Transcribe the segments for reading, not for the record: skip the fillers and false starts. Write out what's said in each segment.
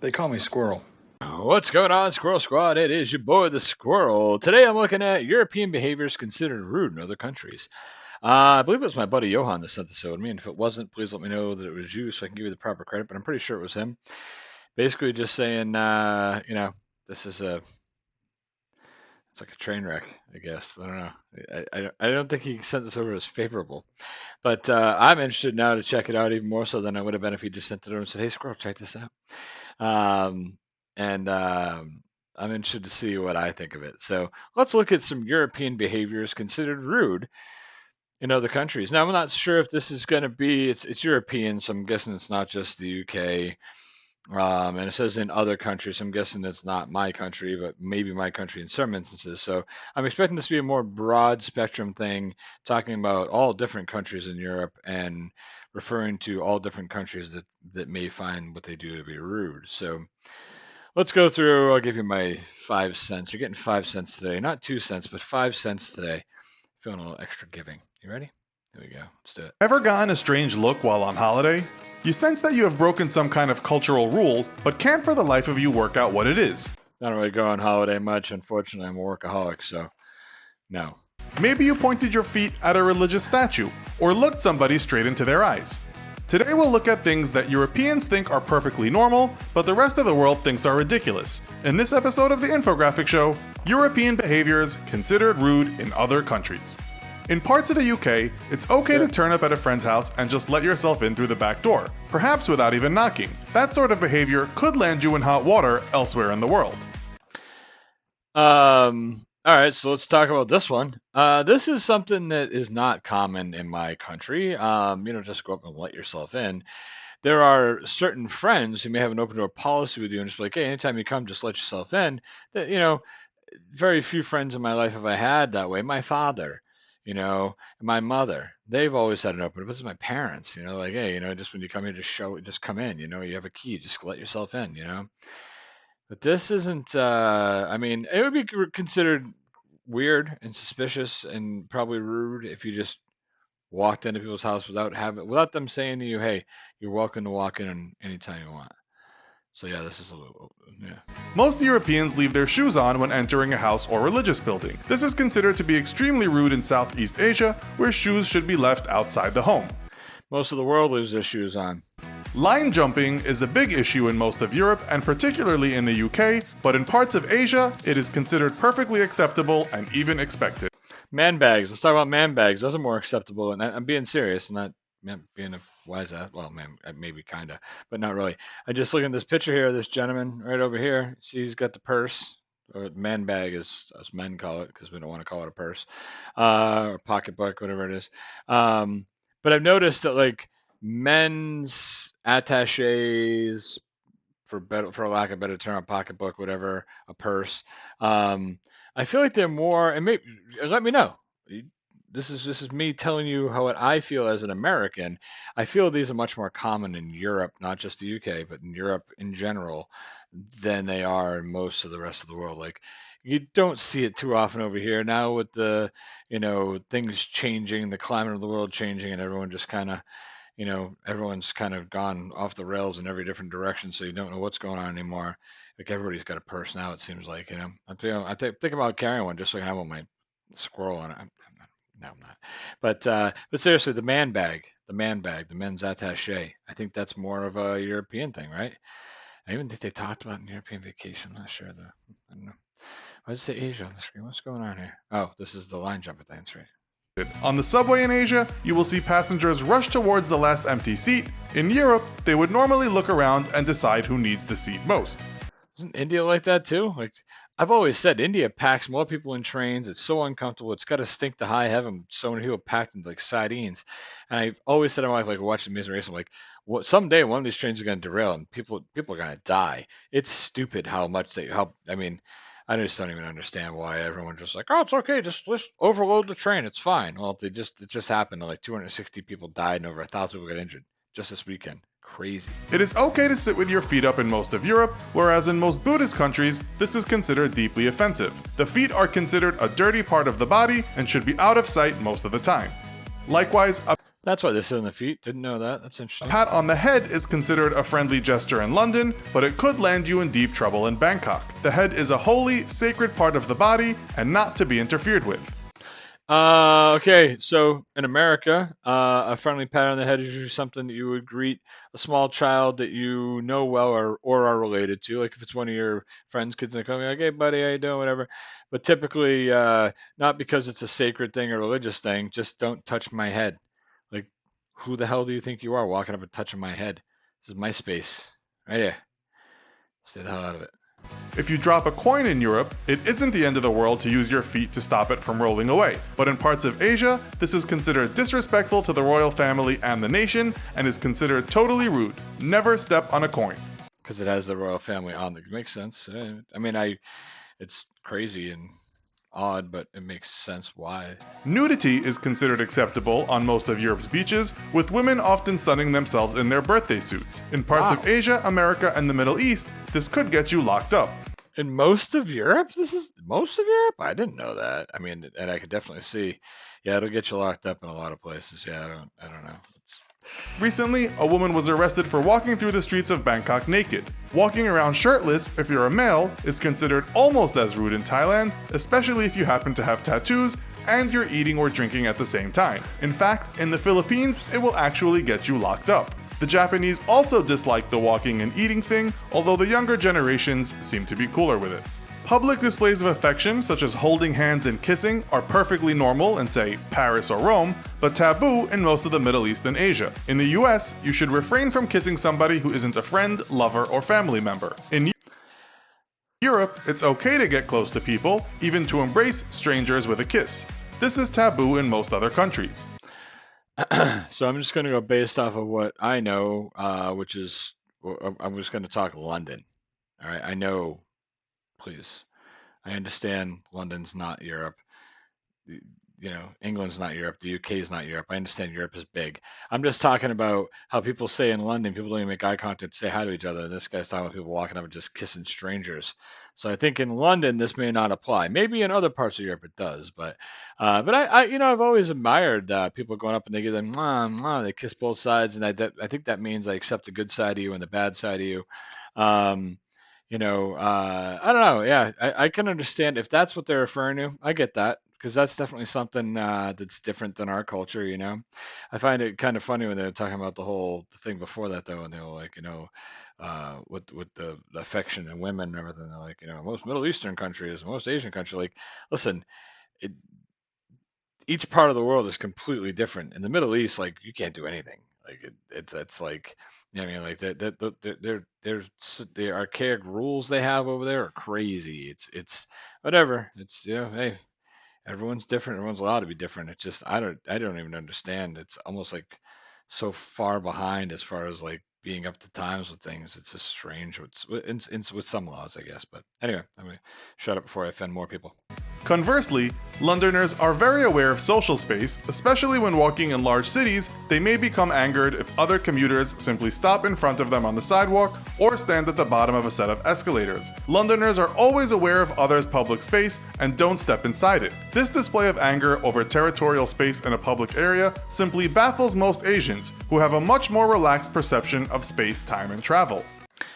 They call me Squirrel. What's going on, Squirrel Squad? It is your boy, the Squirrel. Today I'm looking at European behaviors considered rude in other countries. I believe it was my buddy Johan that sent this over to me, and if it wasn't, please let me know that it was you so I can give you the proper credit, but I'm pretty sure it was him. Basically just saying, this is it's like a train wreck, I guess. I don't know. I don't think he sent this over as favorable. But I'm interested now to check it out even more so than I would have been if he just sent it over and said, hey, Squirrel, check this out. And I'm interested to see what I think of it. So let's look at some European behaviors considered rude in other countries. Now, I'm not sure if this is going to be, it's European, so I'm guessing it's not just the UK. And it says in other countries, so I'm guessing it's not my country, but maybe my country in some instances. So I'm expecting this to be a more broad spectrum thing, talking about all different countries in Europe and referring to all different countries that may find what they do to be rude. So let's go through. I'll give you my 5 cents. You're getting 5 cents today. Not 2 cents, but 5 cents today. Feeling a little extra giving. You ready? Here we go. Let's do it. Ever gotten a strange look while on holiday? You sense that you have broken some kind of cultural rule, but can't for the life of you work out what it is. I don't really go on holiday much. Unfortunately, I'm a workaholic, so no. Maybe you pointed your feet at a religious statue, or looked somebody straight into their eyes. Today we'll look at things that Europeans think are perfectly normal, but the rest of the world thinks are ridiculous. In this episode of the Infographic Show, European behaviors considered rude in other countries. In parts of the UK, it's okay to turn up at a friend's house and just let yourself in through the back door, perhaps without even knocking. That sort of behavior could land you in hot water elsewhere in the world. All right, so let's talk about this one. This is something that is not common in my country. Just go up and let yourself in. There are certain friends who may have an open door policy with you and just be like, hey, anytime you come, just let yourself in. That, very few friends in my life have I had that way. My father, and my mother, they've always had an open door. This is my parents, like, hey, just when you come here, just come in, you have a key, just let yourself in, But this isn't, it would be considered weird and suspicious and probably rude if you just walked into people's house without them saying to you, hey, you're welcome to walk in anytime you want. So yeah, this is a little, yeah. Most Europeans leave their shoes on when entering a house or religious building. This is considered to be extremely rude in Southeast Asia, where shoes should be left outside the home. Most of the world leaves their shoes on. Line jumping is a big issue in most of Europe and particularly in the UK, but in parts of Asia, it is considered perfectly acceptable and even expected. Man bags. Let's talk about man bags. Those are more acceptable, and I'm being serious, not being a wise ass. Well, man, maybe kinda, but not really. I just look at this picture here of this gentleman right over here. See, he's got the purse, or man bag, as us men call it, because we don't want to call it a purse, or pocketbook, whatever it is. But I've noticed that like men's attaches, for lack of a better term, a pocketbook, whatever, a purse. I feel like they're more, and maybe let me know. This is me telling you how I feel as an American. I feel these are much more common in Europe, not just the UK, but in Europe in general, than they are in most of the rest of the world. Like you don't see it too often over here now with the, things changing, the climate of the world changing, and everyone just kind of, everyone's kind of gone off the rails in every different direction, so you don't know what's going on anymore. Like everybody's got a purse now, it seems like, I think about carrying one just so I can have my squirrel on it. No, I'm not. But seriously, the men's attaché. I think that's more of a European thing, right? I even think they talked about European vacation. I'm not sure though. I don't know. Why does it say Asia on the screen? What's going on here? Oh, this is the line jumper thing. That's right. On the subway in Asia, you will see passengers rush towards the last empty seat. In Europe, they would normally look around and decide who needs the seat most. Isn't India like that too? Like I've always said, India packs more people in trains. It's so uncomfortable. It's got to stink to high heaven. So many people packed into like sardines. And I've always said to my wife, like watching Amazing Race, I'm like, well, someday one of these trains is going to derail and people are going to die. It's stupid how much I just don't even understand why everyone's just like, oh, it's okay, just overload the train, it's fine. Well, it just happened. Like 260 people died and over 1,000 people got injured just this weekend. Crazy. It is okay to sit with your feet up in most of Europe, whereas in most Buddhist countries, this is considered deeply offensive. The feet are considered a dirty part of the body and should be out of sight most of the time. Likewise, That's why they sit on the feet. Didn't know that. That's A interesting. pat on the head is considered a friendly gesture in London, but it could land you in deep trouble in Bangkok. The head is a holy, sacred part of the body and not to be interfered with. Okay, so in America, a friendly pat on the head is usually something that you would greet a small child that you know well or are related to. Like if it's one of your friends' kids, they come like, "Hey, buddy, how you doing?" Whatever. But typically, not because it's a sacred thing or religious thing. Just don't touch my head. Like, who the hell do you think you are walking up and touching my head? This is my space, right here. Stay the hell out of it. If you drop a coin in Europe, it isn't the end of the world to use your feet to stop it from rolling away. But in parts of Asia, this is considered disrespectful to the royal family and the nation and is considered totally rude. Never step on a coin. Because it has the royal family on it. Makes sense. I mean, it's crazy and odd, but it makes sense why. Nudity is considered acceptable on most of Europe's beaches, with women often sunning themselves in their birthday suits. In parts Wow. of Asia, America, and the Middle East, this could get you locked up. In most of Europe, this is most of Europe. I didn't know that. I mean, and I could definitely see. Yeah, it'll get you locked up in a lot of places. Yeah, I don't know. It's Recently, a woman was arrested for walking through the streets of Bangkok naked. Walking around shirtless, if you're a male, is considered almost as rude in Thailand, especially if you happen to have tattoos and you're eating or drinking at the same time. In fact, in the Philippines, it will actually get you locked up. The Japanese also dislike the walking and eating thing, although the younger generations seem to be cooler with it. Public displays of affection, such as holding hands and kissing, are perfectly normal in, say, Paris or Rome, but taboo in most of the Middle East and Asia. In the US, you should refrain from kissing somebody who isn't a friend, lover, or family member. In Europe, it's okay to get close to people, even to embrace strangers with a kiss. This is taboo in most other countries. so I'm just going to go based off of what I know, which is I'm just going to talk London. All right, I know. Please, I understand London's not Europe. You know, England's not Europe, the UK is not Europe. I understand Europe is big. I'm just talking about how people say in London, people don't even make eye contact, say hi to each other. This guy's talking about people walking up and just kissing strangers. So I think in London this may not apply. Maybe in other parts of Europe it does, but you know, I've always admired people going up and they give them, mwah, mwah, they kiss both sides, and I think that means I accept the good side of you and the bad side of you. Um, I don't know. Yeah, I can understand if that's what they're referring to. I get that because that's definitely something that's different than our culture. You know, I find it kind of funny when they're talking about the thing before that though, and they were like, with the affection and women and everything. They're like, most Middle Eastern countries, most Asian countries. Like, listen, it, each part of the world is completely different. In the Middle East, like you can't do anything. Like it's like I mean, like the archaic rules they have over there are crazy. It's whatever. It's hey, everyone's different. Everyone's allowed to be different. It's just I don't even understand. It's almost like so far behind as far as like being up to times with things. It's just strange. With some laws, I guess. But anyway, I'm gonna shut up before I offend more people. Conversely, Londoners are very aware of social space, especially when walking in large cities. They may become angered if other commuters simply stop in front of them on the sidewalk or stand at the bottom of a set of escalators. Londoners are always aware of others' public space and don't step inside it. This display of anger over territorial space in a public area simply baffles most Asians, who have a much more relaxed perception of space, time, and travel.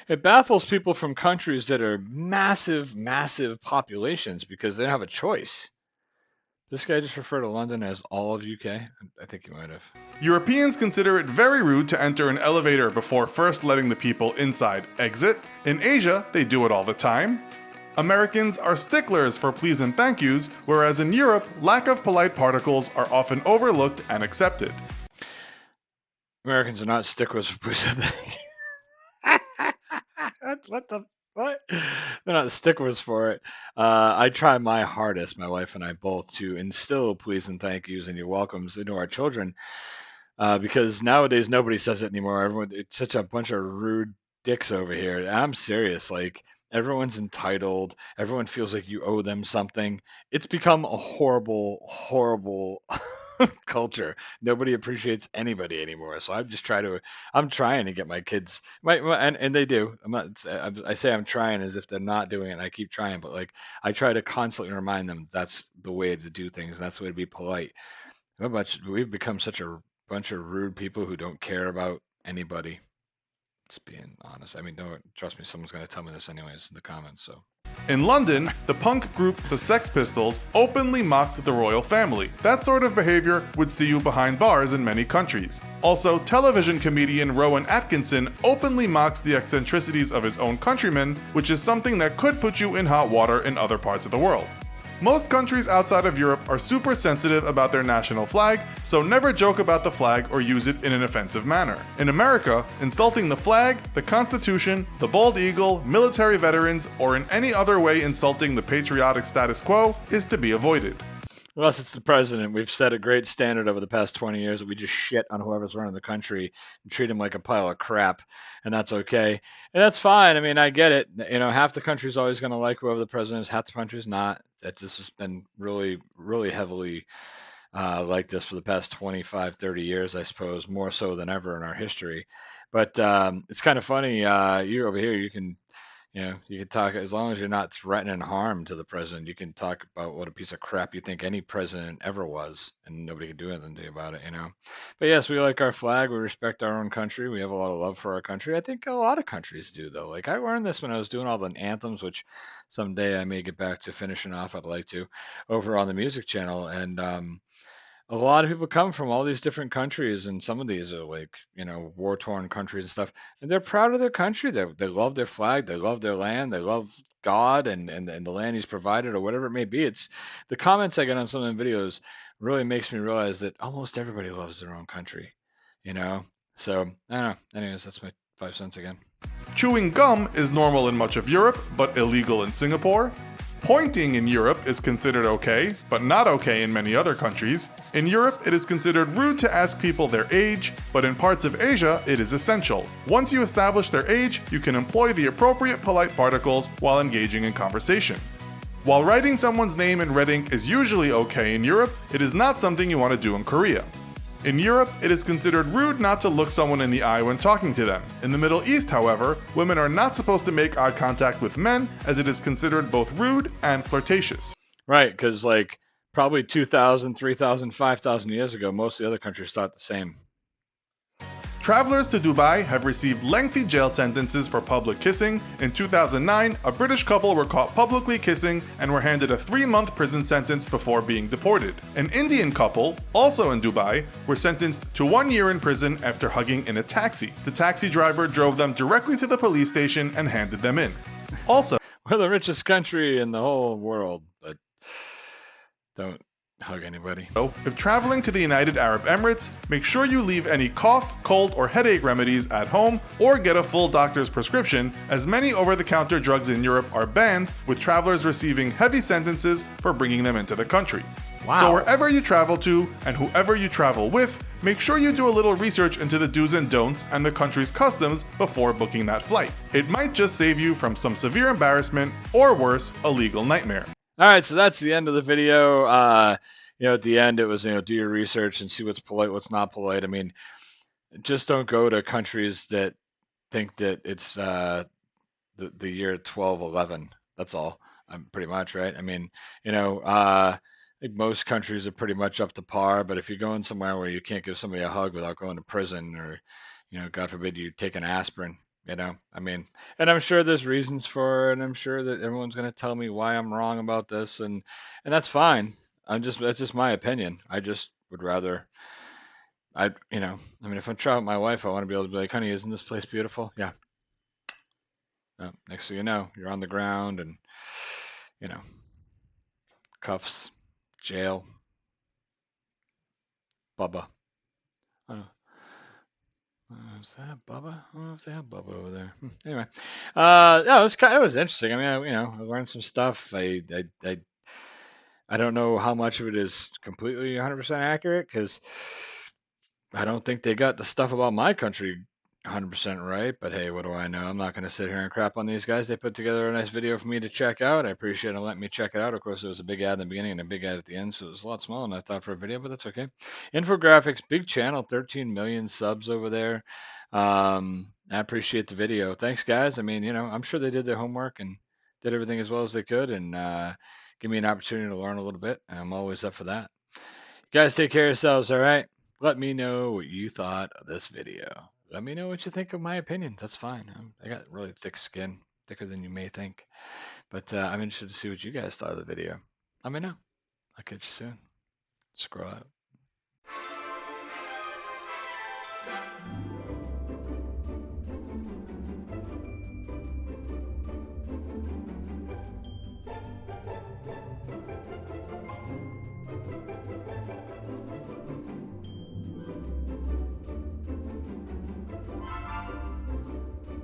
It baffles people from countries that are massive, massive populations because they don't have a choice. This guy just referred to London as all of UK. I think he might have. Europeans consider it very rude to enter an elevator before first letting the people inside exit. In Asia, they do it all the time. Americans are sticklers for please and thank yous, whereas in Europe, lack of polite particles are often overlooked and accepted. Americans are not sticklers for what the what? They're not sticklers for it. I try my hardest, my wife and I both, to instill please and thank yous and your welcomes into our children, because nowadays nobody says it anymore. Everyone, it's such a bunch of rude dicks over here. And I'm serious. Like everyone's entitled. Everyone feels like you owe them something. It's become a horrible, horrible culture. Nobody appreciates anybody anymore. So I'm trying to get my kids, and they do. I'm not. I say I'm trying as if they're not doing it. And I keep trying, but like I try to constantly remind them that's the way to do things. That's the way to be polite. How much we've become such a bunch of rude people who don't care about anybody. It's being honest. I mean, don't trust me. Someone's gonna tell me this anyways in the comments. So In London, the punk group the Sex Pistols openly mocked the royal family. That sort of behavior would see you behind bars in many countries. Also, television comedian Rowan Atkinson openly mocks the eccentricities of his own countrymen, which is something that could put you in hot water in other parts of the world. Most countries outside of Europe are super sensitive about their national flag, so never joke about the flag or use it in an offensive manner. In America, insulting the flag, the Constitution, the bald eagle, military veterans, or in any other way insulting the patriotic status quo is to be avoided. unless it's the president, we've set a great standard over the past 20 years that we just shit on whoever's running the country and treat him like a pile of crap, and that's okay. And that's fine. I mean, I get it. You know, half the country's always going to like whoever the president is, half the country's not. That this has been really, really heavily like this for the past 25, 30 years, I suppose, more so than ever in our history. But it's kind of funny. You over here, you can talk as long as you're not threatening harm to the president. You can talk about what a piece of crap you think any president ever was, and nobody can do anything to you about it. But yes, we like our flag. We respect our own country. We have a lot of love for our country. I think a lot of countries do, though. Like I learned this when I was doing all the anthems, which someday I may get back to finishing off. I'd like to over on the music channel, and a lot of people come from all these different countries, and some of these are like, war-torn countries and stuff, and they're proud of their country. They love their flag, they love their land, they love God and the land He's provided, or whatever it may be. It's the comments I get on some of the videos really makes me realize that almost everybody loves their own country, you know. So I don't know. Anyways, that's my 5 cents again. Chewing gum is normal in much of Europe, but illegal in Singapore. Pointing in Europe is considered okay, but not okay in many other countries. In Europe, it is considered rude to ask people their age, but in parts of Asia, it is essential. Once you establish their age, you can employ the appropriate polite particles while engaging in conversation. While writing someone's name in red ink is usually okay in Europe, it is not something you want to do in Korea. In Europe, it is considered rude not to look someone in the eye when talking to them. In the Middle East, however, women are not supposed to make eye contact with men, as it is considered both rude and flirtatious. Right, because like probably 2,000, 3,000, 5,000 years ago, most of the other countries thought the same. Travelers to Dubai have received lengthy jail sentences for public kissing. In 2009, a British couple were caught publicly kissing and were handed a 3-month prison sentence before being deported. An Indian couple, also in Dubai, were sentenced to 1 year in prison after hugging in a taxi. The taxi driver drove them directly to the police station and handed them in. Also, We're the richest country in the whole world, but don't hug anybody. if traveling to the United Arab Emirates, make sure you leave any cough, cold, or headache remedies at home or get a full doctor's prescription, as many over-the-counter drugs in Europe are banned, with travelers receiving heavy sentences for bringing them into the country. Wow. So wherever you travel to and whoever you travel with, make sure you do a little research into the do's and don'ts and the country's customs before booking that flight. It might just save you from some severe embarrassment or worse, a legal nightmare. All right, so that's the end of the video. At the end, it was, do your research and see what's polite, what's not polite. I mean, just don't go to countries that think that it's the year 1211. That's all. Pretty much, right? I mean, I think most countries are pretty much up to par. But if you're going somewhere where you can't give somebody a hug without going to prison, or, God forbid you take an aspirin, I mean, and I'm sure there's reasons for it, and I'm sure that everyone's going to tell me why I'm wrong about this, and that's fine. That's just my opinion. I just would rather, if I'm traveling with my wife, I want to be able to be like, honey, isn't this place beautiful? Yeah. Next thing you know, you're on the ground and, cuffs, jail, Bubba. Is that Bubba? I don't know if they have Bubba over there. Anyway, yeah, it was interesting. I mean, I learned some stuff. I don't know how much of it is completely 100% accurate, because I don't think they got the stuff about my country 100% right. But hey, what do I know? I'm not going to sit here and crap on these guys. They put together a nice video for me to check out. I appreciate them letting me check it out. Of course, there was a big ad in the beginning and a big ad at the end, so it was a lot smaller than I thought for a video, but that's okay. Infographics, big channel, 13 million subs over there. I appreciate the video. Thanks, guys. I mean, I'm sure they did their homework and did everything as well as they could, and give me an opportunity to learn a little bit. I'm always up for that. You guys take care of yourselves, all right? Let me know what you thought of this video. Let me know what you think of my opinions. That's fine. I got really thick skin, thicker than you may think. But I'm interested to see what you guys thought of the video. Let me know. I'll catch you soon. Scroll out.